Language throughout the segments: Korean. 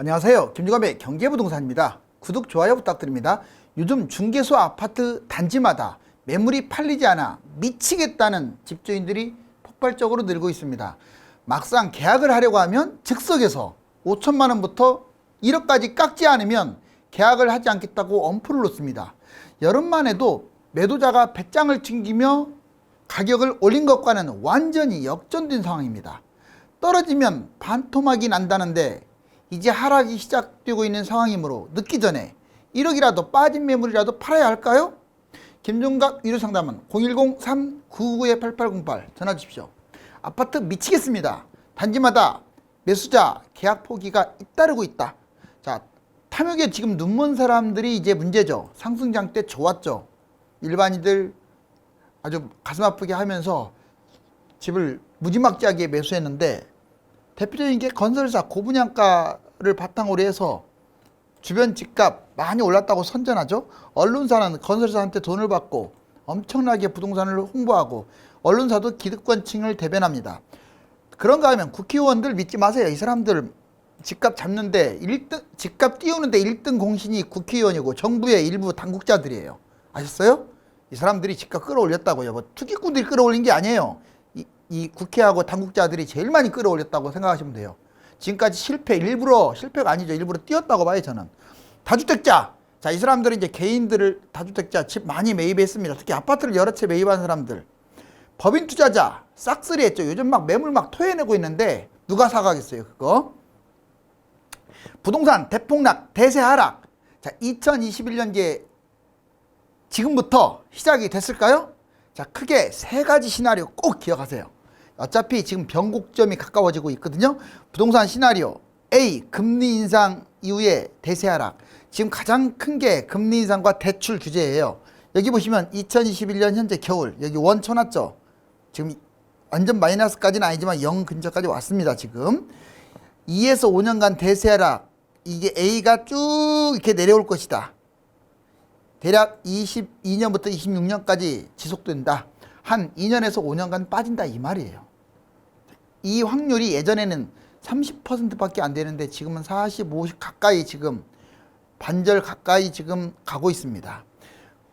안녕하세요. 김주감의 경제부동산입니다. 구독, 좋아요 부탁드립니다. 요즘 중개소 아파트 단지마다 매물이 팔리지 않아 미치겠다는 집주인들이 폭발적으로 늘고 있습니다. 막상 계약을 하려고 하면 즉석에서 5천만 원부터 1억까지 깎지 않으면 계약을 하지 않겠다고 엄포를 놓습니다. 여름만 해도 매도자가 배짱을 튕기며 가격을 올린 것과는 완전히 역전된 상황입니다. 떨어지면 반토막이 난다는데 이제 하락이 시작되고 있는 상황이므로 늦기 전에 1억이라도 빠진 매물이라도 팔아야 할까요? 김종각 유료상담은 010-399-8808 전화 주십시오. 아파트 미치겠습니다. 단지마다 매수자 계약 포기가 잇따르고 있다. 자, 탐욕에 지금 눈먼 사람들이 이제 문제죠. 상승장 때 좋았죠. 일반인들 아주 가슴 아프게 하면서 집을 무지막지하게 매수했는데 대표적인 게 건설사 고분양가를 바탕으로 해서 주변 집값 많이 올랐다고 선전하죠. 언론사는 건설사한테 돈을 받고 엄청나게 부동산을 홍보하고 언론사도 기득권층을 대변합니다. 그런가 하면 국회의원들 믿지 마세요. 이 사람들 집값 잡는데 1등, 집값 띄우는데 1등 공신이 국회의원이고 정부의 일부 당국자들이에요. 아셨어요? 이 사람들이 집값 끌어올렸다고요. 뭐 투기꾼들이 끌어올린 게 아니에요. 이 국회하고 당국자들이 제일 많이 끌어올렸다고 생각하시면 돼요. 지금까지 실패가 아니죠. 일부러 띄웠다고 봐요, 저는. 다주택자. 자, 이 사람들은 이제 개인들을 다주택자 집 많이 매입했습니다. 특히 아파트를 여러 채 매입한 사람들. 법인 투자자 싹쓸이 했죠. 요즘 막 매물 막 토해내고 있는데 누가 사가겠어요, 그거? 부동산 대폭락, 대세 하락. 자, 2021년제 지금부터 시작이 됐을까요? 자, 크게 세 가지 시나리오 꼭 기억하세요. 어차피 지금 변곡점이 가까워지고 있거든요. 부동산 시나리오 A, 금리 인상 이후에 대세 하락. 지금 가장 큰 게 금리 인상과 대출 규제예요. 여기 보시면 2021년 현재 겨울 여기 원 쳐놨죠. 지금 완전 마이너스까지는 아니지만 0 근처까지 왔습니다. 지금 2에서 5년간 대세 하락. 이게 A가 쭉 이렇게 내려올 것이다. 대략 22년부터 26년까지 지속된다. 한 2년에서 5년간 빠진다 이 말이에요. 이 확률이 예전에는 30%밖에 안 되는데 지금은 40, 50 가까이 지금 반절 가까이 지금 가고 있습니다.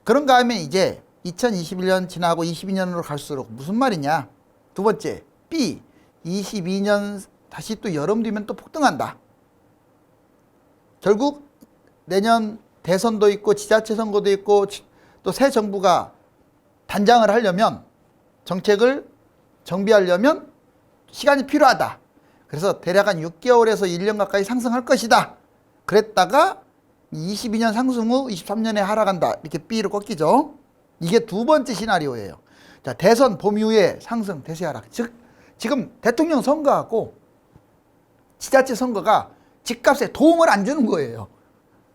그런가 하면 이제 2021년 지나고 22년으로 갈수록 무슨 말이냐. 두 번째 B, 22년 다시 또 여름 되면 또 폭등한다. 결국 내년 대선도 있고 지자체 선거도 있고 또 새 정부가 단장을 하려면 정책을 정비하려면 시간이 필요하다. 그래서 대략 한 6개월에서 1년 가까이 상승할 것이다. 그랬다가 22년 상승 후 23년에 하락한다. 이렇게 B로 꺾이죠. 이게 두 번째 시나리오예요. 자, 대선 봄 이후에 상승, 대세 하락. 즉 지금 대통령 선거하고 지자체 선거가 집값에 도움을 안 주는 거예요.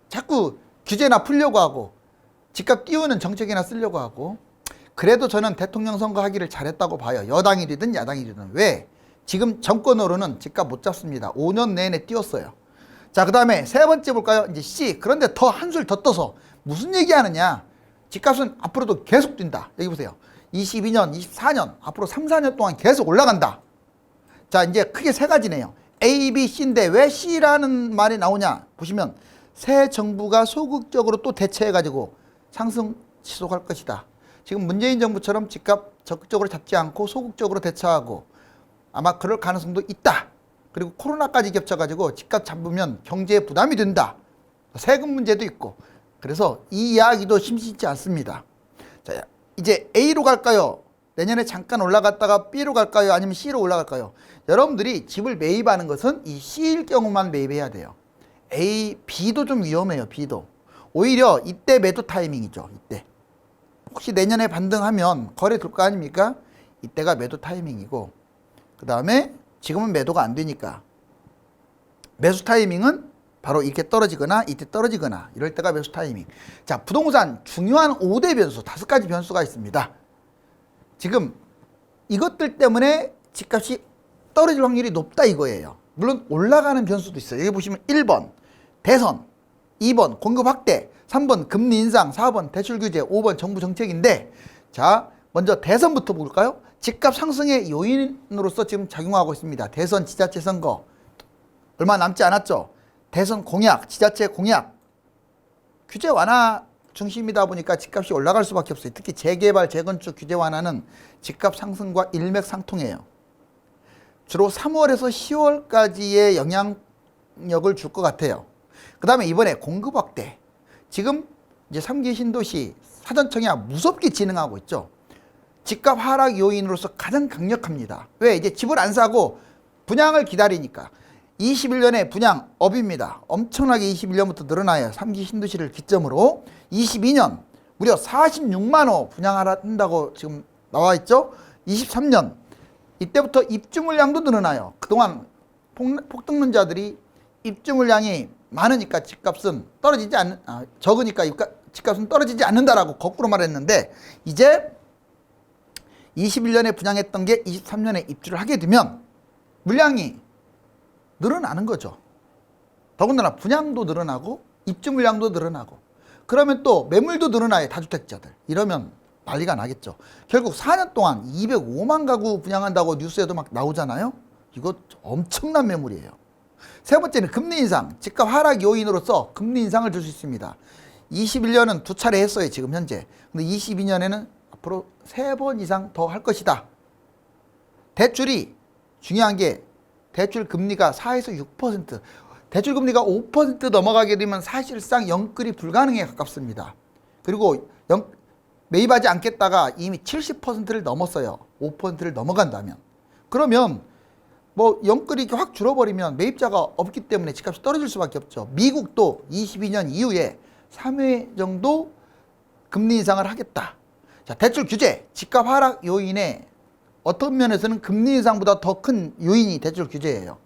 자꾸 규제나 풀려고 하고 집값 띄우는 정책이나 쓰려고 하고. 그래도 저는 대통령 선거 하기를 잘했다고 봐요. 여당이 되든 야당이 되든. 왜? 지금 정권으로는 집값 못 잡습니다. 5년 내내 띄웠어요. 자, 그 다음에 세 번째 볼까요? 이제 C. 그런데 더 한술 더 떠서 무슨 얘기하느냐. 집값은 앞으로도 계속 뛴다. 여기 보세요. 22년, 24년 앞으로 3, 4년 동안 계속 올라간다. 자, 이제 크게 세 가지네요. A, B, C인데 왜 C라는 말이 나오냐. 보시면 새 정부가 소극적으로 또 대처해가지고 상승 지속할 것이다. 지금 문재인 정부처럼 집값 적극적으로 잡지 않고 소극적으로 대처하고 아마 그럴 가능성도 있다. 그리고 코로나까지 겹쳐가지고 집값 잡으면 경제에 부담이 된다. 세금 문제도 있고. 그래서 이 이야기도 심심치 않습니다. 자, 이제 A로 갈까요? 내년에 잠깐 올라갔다가 B로 갈까요? 아니면 C로 올라갈까요? 여러분들이 집을 매입하는 것은 이 C일 경우만 매입해야 돼요. A, B도 좀 위험해요. B도. 오히려 이때 매도 타이밍이죠. 이때. 혹시 내년에 반등하면 거래 될 거 아닙니까? 이때가 매도 타이밍이고, 그 다음에 지금은 매도가 안 되니까 매수 타이밍은 바로 이렇게 떨어지거나 이때 떨어지거나 이럴 때가 매수 타이밍. 자, 부동산 중요한 5대 변수, 5가지 변수가 있습니다. 지금 이것들 때문에 집값이 떨어질 확률이 높다 이거예요. 물론 올라가는 변수도 있어요. 여기 보시면 1번 대선, 2번 공급 확대, 3번 금리 인상, 4번 대출 규제, 5번 정부 정책인데, 자, 먼저 대선부터 볼까요? 집값 상승의 요인으로서 지금 작용하고 있습니다. 대선, 지자체 선거 얼마 남지 않았죠. 대선 공약, 지자체 공약, 규제 완화 중심이다 보니까 집값이 올라갈 수밖에 없어요. 특히 재개발, 재건축 규제 완화는 집값 상승과 일맥상통해요. 주로 3월에서 10월까지의 영향력을 줄 것 같아요. 그 다음에 이번에 공급 확대. 지금 이제 3기 신도시 사전청이 무섭게 진행하고 있죠. 집값 하락 요인으로서 가장 강력합니다. 왜? 이제 집을 안 사고 분양을 기다리니까. 21년에 분양 업입니다. 엄청나게 21년부터 늘어나요. 3기 신도시를 기점으로. 22년 무려 46만 호 분양한다고 지금 나와 있죠. 23년 이때부터 입주 물량도 늘어나요. 그동안 폭등론자들이 입주 물량이 많으니까 집값은 적으니까 집값은 떨어지지 않는다라고 거꾸로 말했는데, 이제 21년에 분양했던 게 23년에 입주를 하게 되면 물량이 늘어나는 거죠. 더군다나 분양도 늘어나고 입주 물량도 늘어나고, 그러면 또 매물도 늘어나요. 다주택자들. 이러면 난리가 나겠죠. 결국 4년 동안 205만 가구 분양한다고 뉴스에도 막 나오잖아요. 이거 엄청난 매물이에요. 세 번째는 금리 인상, 집값 하락 요인으로서 금리 인상을 줄 수 있습니다. 21년은 2차례 했어요, 지금 현재. 근데 22년에는 앞으로 3번 이상 더 할 것이다. 대출이 중요한 게 대출 금리가 4에서 6%, 대출 금리가 5% 넘어가게 되면 사실상 영끌이 불가능에 가깝습니다. 그리고 매입하지 않겠다가 이미 70%를 넘었어요. 5%를 넘어간다면. 그러면 뭐 영끌이 이렇게 확 줄어버리면 매입자가 없기 때문에 집값이 떨어질 수밖에 없죠. 미국도 22년 이후에 3회 정도 금리 인상을 하겠다. 자, 대출 규제, 집값 하락 요인에 어떤 면에서는 금리 인상보다 더 큰 요인이 대출 규제예요.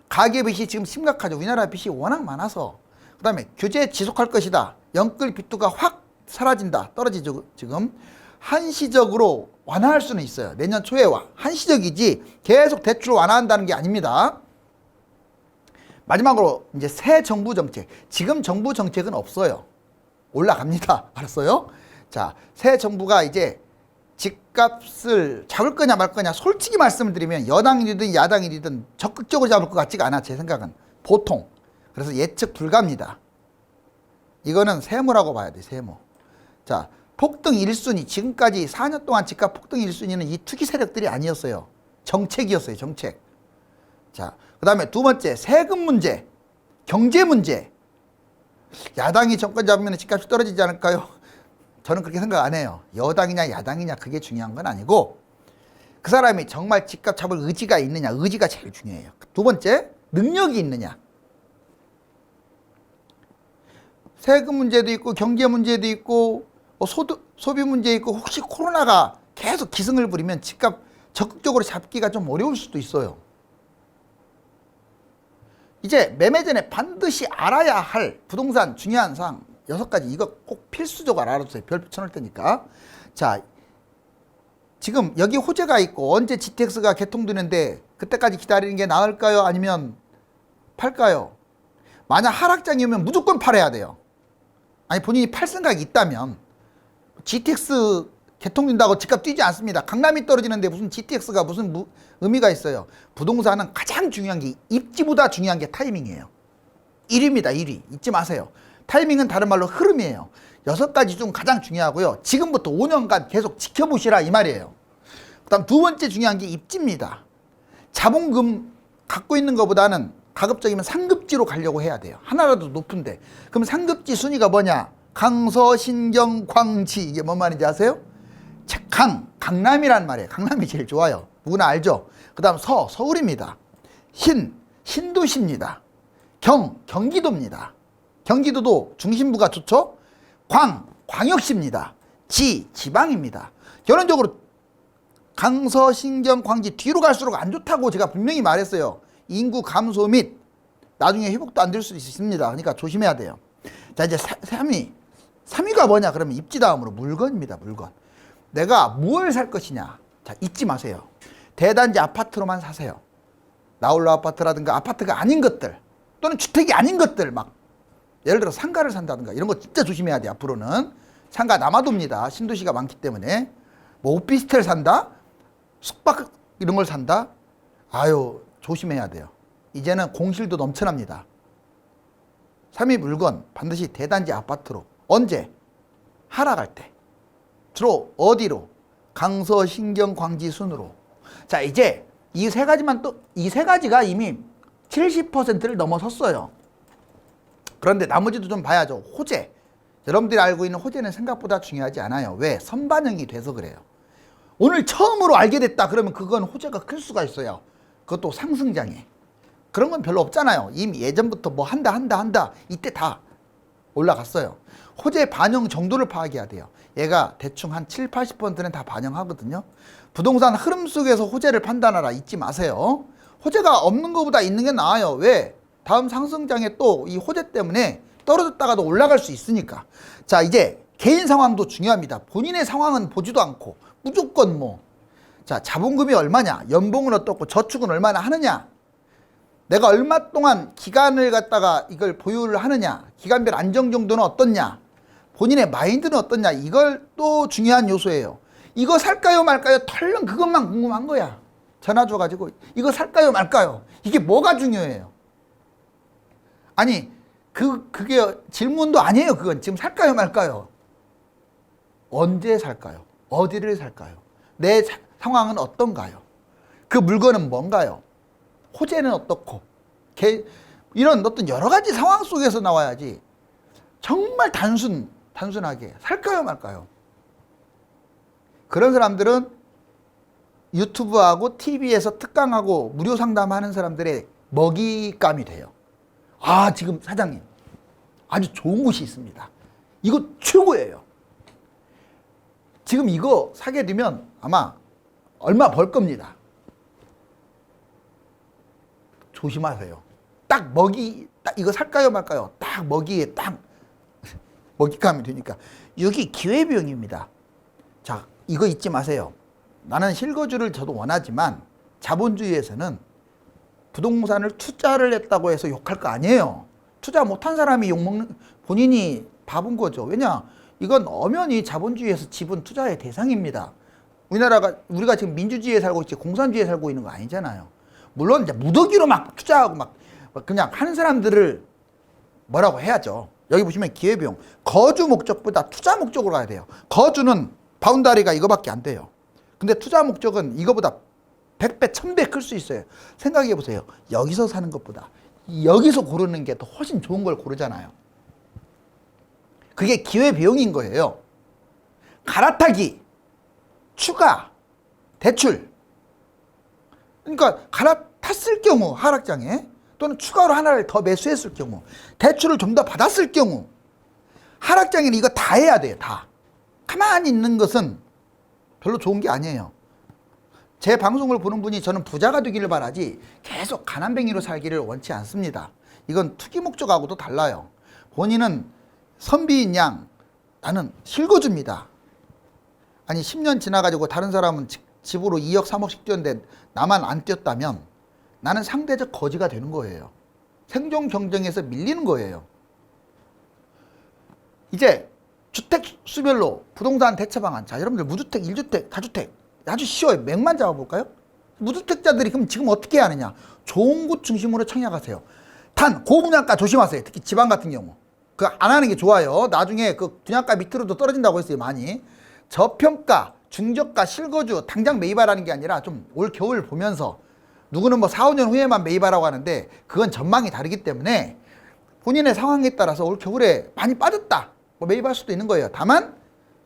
가계빚이 지금 심각하죠. 우리나라 빚이 워낙 많아서. 그 다음에 규제 지속할 것이다. 영끌 빚도가 확 사라진다. 떨어지죠. 지금 한시적으로 완화할 수는 있어요. 내년 초에 한시적이지 계속 대출 완화한다는 게 아닙니다. 마지막으로 이제 새 정부 정책. 지금 정부 정책은 없어요. 올라갑니다. 알았어요? 자, 새 정부가 이제 집값을 잡을 거냐 말 거냐, 솔직히 말씀을 드리면 여당이든 야당이든 적극적으로 잡을 것 같지가 않아. 제 생각은 보통. 그래서 예측 불가입니다. 이거는 세모라고 봐야 돼. 세모. 자, 폭등 1순위, 지금까지 4년 동안 집값 폭등 1순위는 이 투기 세력들이 아니었어요. 정책이었어요. 정책. 자, 그 다음에 두 번째, 세금 문제, 경제 문제. 야당이 정권 잡으면 집값이 떨어지지 않을까요? 저는 그렇게 생각 안 해요. 여당이냐 야당이냐 그게 중요한 건 아니고, 그 사람이 정말 집값 잡을 의지가 있느냐, 의지가 제일 중요해요. 두 번째, 능력이 있느냐. 세금 문제도 있고 경제 문제도 있고 소비 문제 있고, 혹시 코로나가 계속 기승을 부리면 집값 적극적으로 잡기가 좀 어려울 수도 있어요. 이제 매매 전에 반드시 알아야 할 부동산 중요한 사항 6가지, 이거 꼭 필수적으로 알아두세요. 별표 쳐놓을 테니까. 자, 지금 여기 호재가 있고 언제 GTX가 개통되는데 그때까지 기다리는 게 나을까요? 아니면 팔까요? 만약 하락장이 오면 무조건 팔아야 돼요. 아니, 본인이 팔 생각이 있다면. GTX 개통된다고 집값 뛰지 않습니다. 강남이 떨어지는데 무슨 GTX가 무슨 의미가 있어요. 부동산은 가장 중요한 게, 입지보다 중요한 게 타이밍이에요. 1위입니다. 1위. 잊지 마세요. 타이밍은 다른 말로 흐름이에요. 6가지 중 가장 중요하고요. 지금부터 5년간 계속 지켜보시라 이 말이에요. 그 다음 두 번째 중요한 게 입지입니다. 자본금 갖고 있는 것보다는 가급적이면 상급지로 가려고 해야 돼요. 하나라도 높은데. 그럼 상급지 순위가 뭐냐? 강서, 신경, 광지. 이게 뭔 말인지 아세요? 강남이란 말이에요. 강남이 제일 좋아요. 누구나 알죠? 그 다음 서울입니다. 신도시입니다. 경기도입니다. 경기도도 중심부가 좋죠? 광역시입니다. 지방입니다. 결론적으로 강서, 신경, 광지 뒤로 갈수록 안 좋다고 제가 분명히 말했어요. 인구 감소 및 나중에 회복도 안 될 수 있습니다. 그러니까 조심해야 돼요. 자, 이제 3위가 뭐냐? 그러면 입지 다음으로 물건입니다. 물건. 내가 무엇을 살 것이냐? 자, 잊지 마세요. 대단지 아파트로만 사세요. 나홀로 아파트라든가 아파트가 아닌 것들, 또는 주택이 아닌 것들, 막 예를 들어 상가를 산다든가 이런 거 진짜 조심해야 돼요. 앞으로는 상가 남아도입니다. 신도시가 많기 때문에. 뭐 오피스텔 산다, 숙박 이런 걸 산다, 아유 조심해야 돼요. 이제는 공실도 넘쳐납니다. 3위 물건 반드시 대단지 아파트로. 언제? 하락할 때. 주로 어디로? 강서, 신경, 광지 순으로. 자, 이제 이 세 가지만 또, 이 세 가지가 이미 70%를 넘어섰어요. 그런데 나머지도 좀 봐야죠. 호재. 여러분들이 알고 있는 호재는 생각보다 중요하지 않아요. 왜? 선반영이 돼서 그래요. 오늘 처음으로 알게 됐다 그러면 그건 호재가 클 수가 있어요. 그것도 상승장애. 그런 건 별로 없잖아요. 이미 예전부터 뭐 한다 이때 다 올라갔어요. 호재 반영 정도를 파악해야 돼요. 얘가 대충 한 7, 80%는 다 반영하거든요. 부동산 흐름 속에서 호재를 판단하라 잊지 마세요. 호재가 없는 것보다 있는 게 나아요. 왜? 다음 상승장에 또 이 호재 때문에 떨어졌다가도 올라갈 수 있으니까. 자, 이제 개인 상황도 중요합니다. 본인의 상황은 보지도 않고 무조건 뭐, 자, 자본금이 얼마냐, 연봉은 어떻고 저축은 얼마나 하느냐, 내가 얼마 동안 기간을 갖다가 이걸 보유를 하느냐, 기간별 안정 정도는 어떻냐, 본인의 마인드는 어떻냐, 이걸 또 중요한 요소예요. 이거 살까요 말까요? 털렁 그것만 궁금한 거야. 전화 줘가지고 이거 살까요 말까요? 이게 뭐가 중요해요? 아니 그게 질문도 아니에요. 그건 지금 살까요 말까요? 언제 살까요? 어디를 살까요? 내 상황은 어떤가요? 그 물건은 뭔가요? 호재는 어떻고? 이런 어떤 여러 가지 상황 속에서 나와야지. 정말 단순하게 살까요 말까요? 그런 사람들은 유튜브하고 TV에서 특강하고 무료 상담하는 사람들의 먹잇감이 돼요. 아, 지금 사장님 아주 좋은 곳이 있습니다. 이거 최고예요. 지금 이거 사게 되면 아마 얼마 벌 겁니다. 조심하세요. 딱 이거 살까요 말까요? 딱 먹이에 딱 먹잇감이 되니까. 여기 기회비용입니다. 자, 이거 잊지 마세요. 나는 실거주를 저도 원하지만 자본주의에서는 부동산을 투자를 했다고 해서 욕할 거 아니에요. 투자 못한 사람이 욕먹는, 본인이 바본 거죠. 왜냐? 이건 엄연히 자본주의에서 지분 투자의 대상입니다. 우리가 지금 민주주의에 살고 있지 공산주의에 살고 있는 거 아니잖아요. 물론 이제 무더기로 막 투자하고 막 그냥 하는 사람들을 뭐라고 해야죠. 여기 보시면 기회비용. 거주 목적보다 투자 목적으로 가야 돼요. 거주는 바운다리가 이거밖에 안 돼요. 근데 투자 목적은 이거보다 100배, 1000배 클 수 있어요. 생각해 보세요. 여기서 사는 것보다 여기서 고르는 게 더 훨씬 좋은 걸 고르잖아요. 그게 기회비용인 거예요. 갈아타기, 추가, 대출. 그러니까 갈아탔을 경우 하락장에 또는 추가로 하나를 더 매수했을 경우, 대출을 좀 더 받았을 경우 하락장에는 이거 다 해야 돼요. 다. 가만히 있는 것은 별로 좋은 게 아니에요. 제 방송을 보는 분이 저는 부자가 되기를 바라지 계속 가난뱅이로 살기를 원치 않습니다. 이건 투기 목적하고도 달라요. 본인은 선비인 양 나는 실거주입니다. 아니 10년 지나가지고 다른 사람은 집으로 2억 3억씩 뛰었는데 나만 안 뛰었다면 나는 상대적 거지가 되는 거예요. 생존 경쟁에서 밀리는 거예요. 이제 주택 수별로 부동산 대체 방안. 자, 여러분들 무주택, 1주택, 다주택 아주 쉬워요. 맥만 잡아볼까요? 무주택자들이 그럼 지금 어떻게 해야 하느냐? 좋은 곳 중심으로 청약하세요. 단 고분양가 조심하세요. 특히 지방 같은 경우. 그 안 하는 게 좋아요. 나중에 그 분양가 밑으로도 떨어진다고 했어요. 많이. 저평가, 중저가, 실거주 당장 매입하라는 게 아니라 좀 올 겨울 보면서 누구는 뭐 4, 5년 후에만 매입하라고 하는데 그건 전망이 다르기 때문에 본인의 상황에 따라서 올 겨울에 많이 빠졌다. 뭐 매입할 수도 있는 거예요. 다만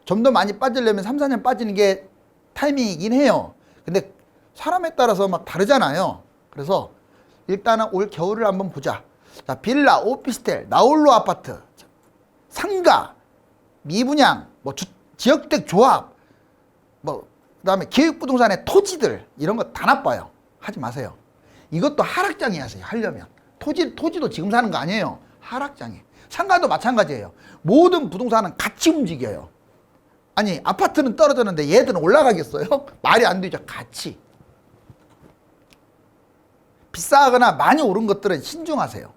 좀 더 많이 빠지려면 3, 4년 빠지는 게 타이밍이긴 해요. 근데 사람에 따라서 막 다르잖아요. 그래서 일단은 올 겨울을 한번 보자. 자, 빌라, 오피스텔, 나홀로 아파트, 상가, 미분양, 뭐 지역주택 조합, 뭐 그다음에 기획부동산의 토지들 이런 거 다 나빠요. 하지 마세요. 이것도 하락장에 하세요. 하려면 토지도 지금 사는 거 아니에요. 하락장에. 상가도 마찬가지예요. 모든 부동산은 같이 움직여요. 아니 아파트는 떨어졌는데 얘들은 올라가겠어요? 말이 안 되죠. 같이. 비싸거나 많이 오른 것들은 신중하세요.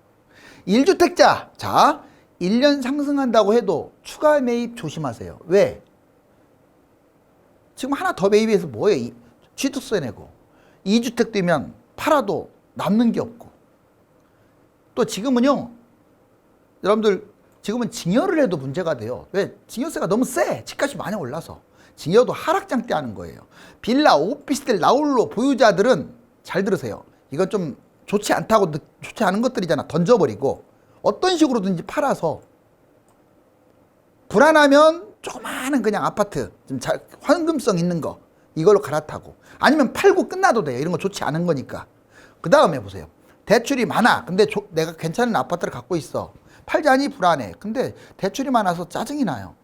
1주택자, 자 1년 상승한다고 해도 추가 매입 조심하세요. 왜? 지금 하나 더 매입해서 뭐예요? 취득세 내고 2주택 되면 팔아도 남는 게 없고 또 지금은요 여러분들 지금은 증여를 해도 문제가 돼요. 왜? 증여세가 너무 세. 집값이 많이 올라서. 증여도 하락장대 하는 거예요. 빌라, 오피스텔, 나홀로 보유자들은 잘 들으세요. 이건 좀 좋지 않은 것들이잖아. 던져버리고 어떤 식으로든지 팔아서 불안하면 조그마한 그냥 아파트 좀 황금성 있는 거 이걸로 갈아타고 아니면 팔고 끝나도 돼요. 이런 거 좋지 않은 거니까. 그 다음에 보세요. 대출이 많아. 근데 내가 괜찮은 아파트를 갖고 있어. 팔자니 불안해. 근데 대출이 많아서 짜증이 나요.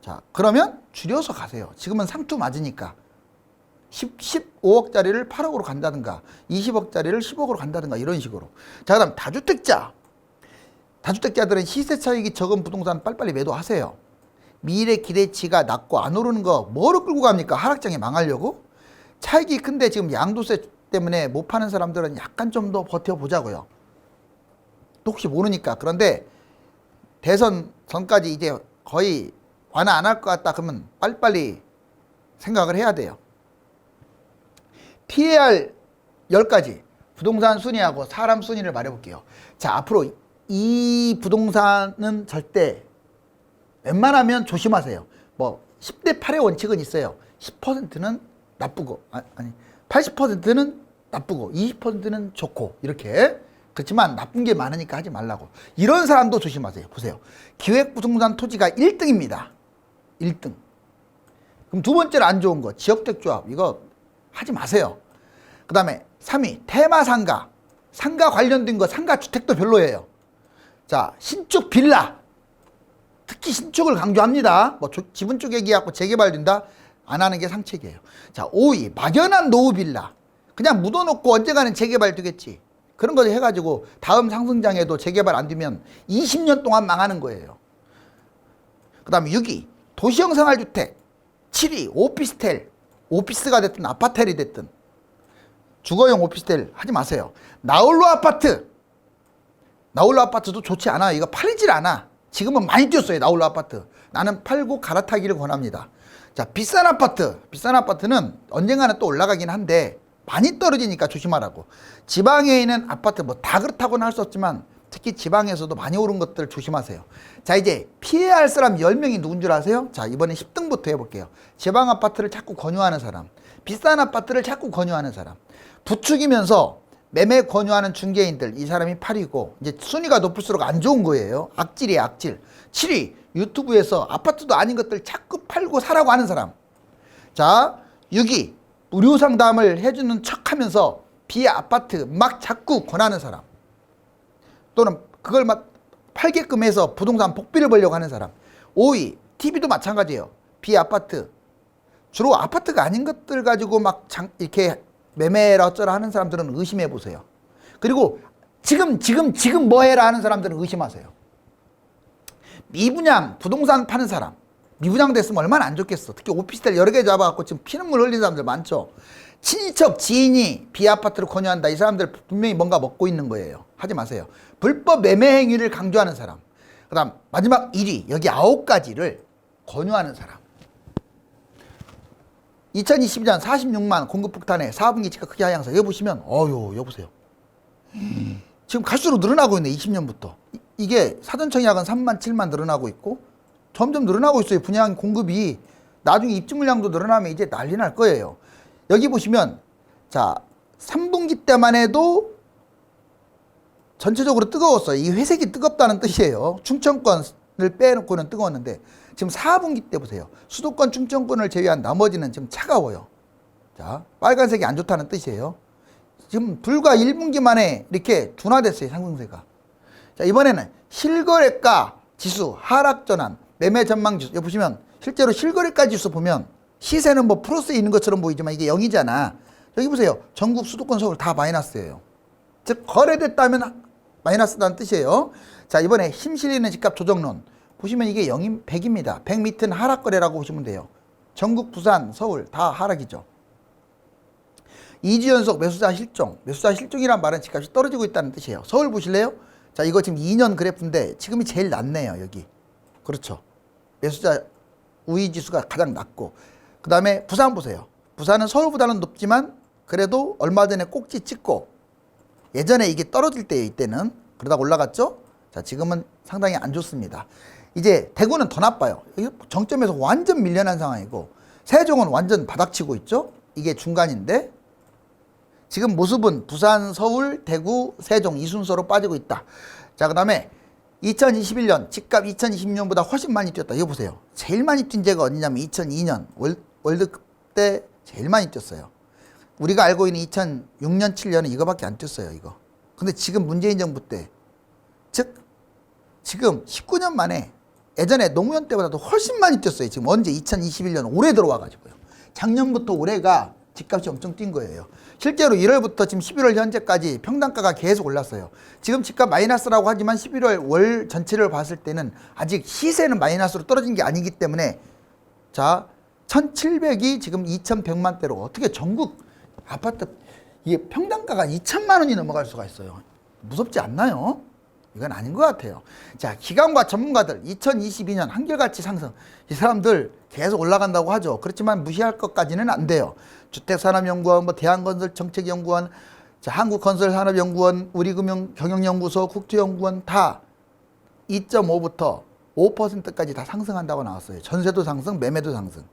자, 그러면 줄여서 가세요. 지금은 상투 맞으니까 15억짜리를 8억으로 간다든가 20억짜리를 10억으로 간다든가 이런 식으로. 자, 그 다음 다주택자들은 시세 차익이 적은 부동산 빨리빨리 매도하세요. 미래 기대치가 낮고 안 오르는 거 뭐로 끌고 갑니까? 하락장에 망하려고? 차익이 큰데 지금 양도세 때문에 못 파는 사람들은 약간 좀 더 버텨보자고요. 또 혹시 모르니까. 그런데 대선 전까지 이제 거의 완화 안 할 것 같다 그러면 빨리빨리 생각을 해야 돼요. 피해야 할 10가지 부동산 순위하고 사람 순위를 말해볼게요. 자, 앞으로 이 부동산은 절대 웬만하면 조심하세요. 뭐 10대 8의 원칙은 있어요. 10%는 나쁘고 80%는 나쁘고 20%는 좋고 이렇게. 그렇지만 나쁜 게 많으니까 하지 말라고. 이런 사람도 조심하세요. 보세요. 기획부동산 토지가 1등입니다. 1등. 그럼 두 번째로 안 좋은 거 지역택조합 이거 하지 마세요. 그 다음에 3위 테마상가. 상가 관련된 거 상가주택도 별로예요. 자, 신축 빌라. 특히 신축을 강조합니다. 뭐 지분 쪼개기하고 재개발된다. 안 하는 게 상책이에요. 자, 5위 막연한 노후 빌라. 그냥 묻어놓고 언젠가는 재개발 되겠지. 그런 거 해가지고 다음 상승장에도 재개발 안 되면 20년 동안 망하는 거예요. 그 다음에 6위 도시형 생활주택. 7위 오피스텔. 오피스가 됐든 아파텔이 됐든 주거용 오피스텔 하지 마세요. 나홀로 아파트. 나홀로 아파트도 좋지 않아. 이거 팔리질 않아. 지금은 많이 뛰었어요. 나홀로 아파트. 나는 팔고 갈아타기를 권합니다. 자, 비싼 아파트. 비싼 아파트는 언젠가는 또 올라가긴 한데 많이 떨어지니까 조심하라고. 지방에 있는 아파트 뭐 다 그렇다고는 할 수 없지만 특히 지방에서도 많이 오른 것들 조심하세요. 자, 이제 피해야 할 사람 10명이 누군 줄 아세요? 자, 이번에 10등부터 해볼게요. 지방 아파트를 자꾸 권유하는 사람, 비싼 아파트를 자꾸 권유하는 사람, 부추기면서 매매 권유하는 중개인들, 이 사람이 8위고 이제 순위가 높을수록 안 좋은 거예요. 악질이에요, 악질. 7위 유튜브에서 아파트도 아닌 것들 자꾸 팔고 사라고 하는 사람. 자, 6위 무료 상담을 해주는 척하면서 비아파트 막 자꾸 권하는 사람, 또는 그걸 막 팔게끔 해서 부동산 복비를 벌려고 하는 사람. 5위 TV도 마찬가지예요. 비아파트, 주로 아파트가 아닌 것들 가지고 막 이렇게 매매라 어쩌라 하는 사람들은 의심해 보세요. 그리고 지금 뭐 해라 하는 사람들은 의심하세요. 미분양 부동산 파는 사람, 미분양 됐으면 얼마나 안 좋겠어. 특히 오피스텔 여러 개 잡아갖고 지금 피눈물 흘리는 사람들 많죠. 친인척 지인이 비아파트를 권유한다. 이 사람들 분명히 뭔가 먹고 있는 거예요. 하지 마세요. 불법 매매 행위를 강조하는 사람. 그 다음 마지막 1위 여기 9가지를 권유하는 사람. 2022년 46만 공급 폭탄에 4분기 집값 크기 하향세. 여기 보시면 여보세요. 지금 갈수록 늘어나고 있네. 20년부터. 이게 사전청약 약은 3만 7만 늘어나고 있고 점점 늘어나고 있어요. 분양 공급이. 나중에 입주 물량도 늘어나면 이제 난리 날 거예요. 여기 보시면 자 3분기 때만 해도 전체적으로 뜨거웠어요. 이 회색이 뜨겁다는 뜻이에요. 충청권을 빼놓고는 뜨거웠는데 지금 4분기 때 보세요. 수도권 충청권을 제외한 나머지는 지금 차가워요. 자, 빨간색이 안 좋다는 뜻이에요. 지금 불과 1분기 만에 이렇게 둔화됐어요. 상승세가. 자, 이번에는 실거래가 지수 하락 전환, 매매 전망 지수. 여기 보시면 실제로 실거래가 지수 보면 시세는 뭐 플러스에 있는 것처럼 보이지만 이게 0이잖아. 여기 보세요. 전국 수도권 서울 다 마이너스예요. 즉 거래됐다면 마이너스다는 뜻이에요. 자, 이번에 힘 실리는 집값 조정론 보시면 이게 0인 100입니다. 100 밑은 하락거래라고 보시면 돼요. 전국 부산 서울 다 하락이죠. 2주 연속 매수자 실종. 매수자 실종이란 말은 집값이 떨어지고 있다는 뜻이에요. 서울 보실래요? 자, 이거 지금 2년 그래프인데 지금이 제일 낮네요. 여기. 그렇죠. 매수자 우위지수가 가장 낮고, 그 다음에 부산 보세요. 부산은 서울보다는 높지만 그래도 얼마 전에 꼭지 찍고, 예전에 이게 떨어질 때에 이때는 그러다 올라갔죠. 자, 지금은 상당히 안 좋습니다. 이제 대구는 더 나빠요. 정점에서 완전 밀려난 상황이고 세종은 완전 바닥치고 있죠. 이게 중간인데 지금 모습은 부산, 서울, 대구, 세종 이 순서로 빠지고 있다. 자, 그 다음에 2021년 집값 2020년보다 훨씬 많이 뛰었다. 이거 보세요. 제일 많이 뛴 제가 어디냐면 2002년 월드컵 때 제일 많이 뛰었어요. 우리가 알고 있는 2006년, 7년은 이거밖에 안 뛰었어요. 이거. 근데 지금 문재인 정부 때, 즉 지금 19년 만에 예전에 노무현 때보다도 훨씬 많이 뛰었어요. 지금 언제? 2021년 올해 들어와가지고요. 작년부터 올해가 집값이 엄청 뛴 거예요. 실제로 1월부터 지금 11월 현재까지 평당가가 계속 올랐어요. 지금 집값 마이너스라고 하지만 11월 월 전체를 봤을 때는 아직 시세는 마이너스로 떨어진 게 아니기 때문에 자 1700이 지금 2100만대로 어떻게 전국 아파트 이게 평당가가 2000만 원이 넘어갈 수가 있어요. 무섭지 않나요? 이건 아닌 것 같아요. 자, 기관과 전문가들 2022년 한결같이 상승. 이 사람들 계속 올라간다고 하죠. 그렇지만 무시할 것까지는 안 돼요. 주택산업연구원, 대한건설 정책연구원, 자, 한국건설산업연구원, 우리금융경영연구소, 국토연구원 다 2.5부터 5%까지 다 상승한다고 나왔어요. 전세도 상승, 매매도 상승.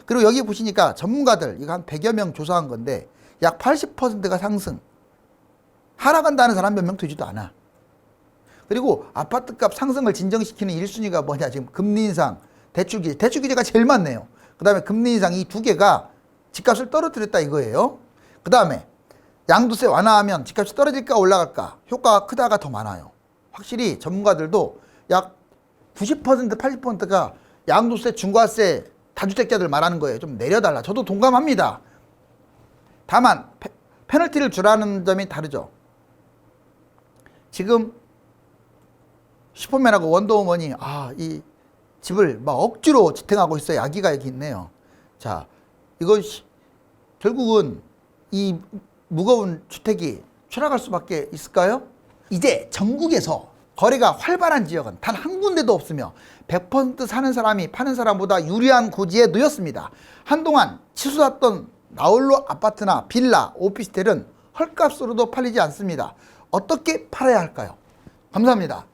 그리고 여기 보시니까 전문가들 이거 한 100여 명 조사한 건데 약 80%가 상승. 하락한다는 사람 몇 명 되지도 않아. 그리고 아파트값 상승을 진정시키는 1순위가 뭐냐. 지금 금리 인상, 대출 규제가 제일 많네요. 그 다음에 금리 인상 이 두 개가 집값을 떨어뜨렸다 이거예요. 그 다음에 양도세 완화하면 집값이 떨어질까 올라갈까 효과가 크다가 더 많아요. 확실히 전문가들도 약 90% 80%가 양도세, 중과세 다주택자들 말하는 거예요. 좀 내려달라. 저도 동감합니다. 다만 페널티를 주라는 점이 다르죠. 지금 슈퍼맨하고 원더우먼이 이 집을 막 억지로 지탱하고 있어요. 아기가 여기 있네요. 자, 이거 결국은 이 무거운 주택이 추락할 수밖에 있을까요? 이제 전국에서 거래가 활발한 지역은 단 한 군데도 없으며 100% 사는 사람이 파는 사람보다 유리한 고지에 놓였습니다. 한동안 치솟았던 나홀로 아파트나 빌라, 오피스텔은 헐값으로도 팔리지 않습니다. 어떻게 팔아야 할까요? 감사합니다.